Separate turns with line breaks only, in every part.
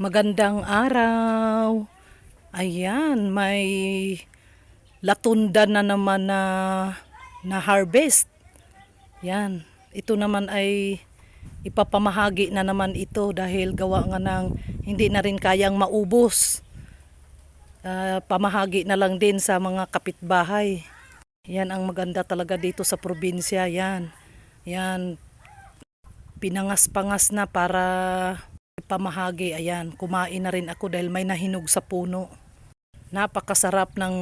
Magandang araw. Ayan, may latunda na naman na harvest. Yan, ito naman ay ipapamahagi na naman ito dahil gawa nga ng hindi na rin kayang maubos. Pamahagi na lang din sa mga kapitbahay. Yan ang maganda talaga dito sa probinsya. Yan, pinangas-pangas na para pamahagi. Ayan, kumain na rin ako dahil may nahinog sa puno. Napakasarap ng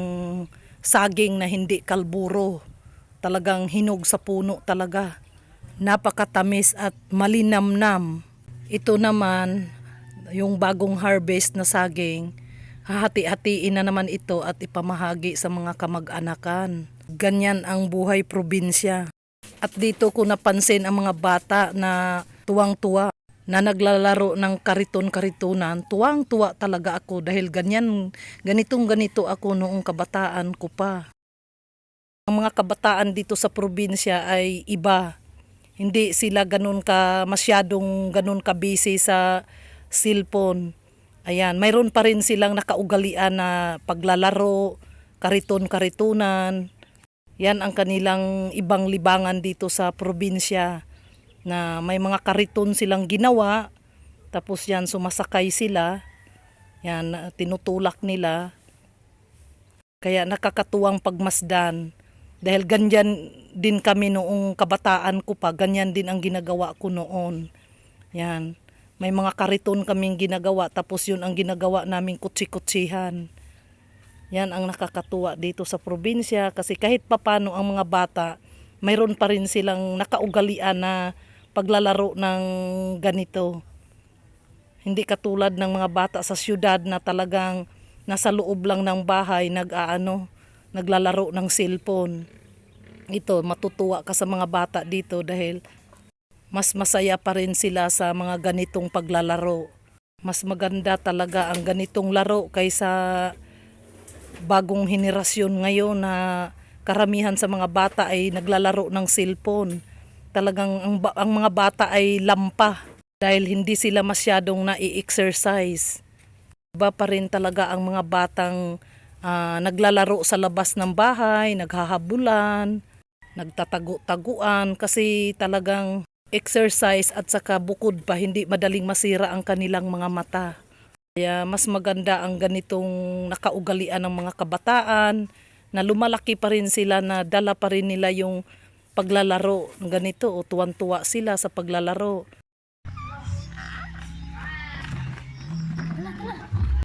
saging na hindi kalburo. Talagang hinog sa puno talaga. Napakatamis at malinamnam. Ito naman, yung bagong harvest na saging, hahati-hatiin na naman ito at ipamahagi sa mga kamag-anakan. Ganyan ang buhay probinsya. At dito ko napansin ang mga bata na tuwang-tuwa na naglalaro ng kariton-karitunan. Tuwang-tuwa talaga ako dahil ganito ako noong kabataan ko pa. Ang mga kabataan dito sa probinsya ay iba. Hindi sila masyadong ganun ka busy sa cellphone. Ayan, mayroon pa rin silang nakaugalian na paglalaro, kariton-karitunan. Yan ang kanilang ibang libangan dito sa probinsya. Na may mga kariton silang ginawa, tapos yan sumasakay sila, yan tinutulak nila, kaya nakakatuwang pagmasdan dahil ganyan din kami noong kabataan ko pa, ganyan din ang ginagawa ko noon. Yan, may mga kariton kaming ginagawa, tapos yun ang ginagawa naming kutsi-kutsihan. Yan ang nakakatuwa dito sa probinsya kasi kahit papano ang mga bata mayroon pa rin silang nakaugalian na paglalaro ng ganito. Hindi katulad ng mga bata sa syudad na talagang nasa loob lang ng bahay naglalaro ng cellphone. Ito, matutuwa ka sa mga bata dito dahil mas masaya pa rin sila sa mga ganitong paglalaro. Mas maganda talaga ang ganitong laro kaysa bagong henerasyon ngayon na karamihan sa mga bata ay naglalaro ng cellphone. Talagang ang mga bata ay lampa dahil hindi sila masyadong nai-exercise. Iba pa rin talaga ang mga batang naglalaro sa labas ng bahay, naghahabulan, nagtatago-taguan kasi talagang exercise at saka bukod pa hindi madaling masira ang kanilang mga mata. Kaya mas maganda ang ganitong nakaugalian ng mga kabataan na lumalaki pa rin sila na dala pa rin nila yung paglalaro ng ganito o tuwan-tuwa sila sa paglalaro.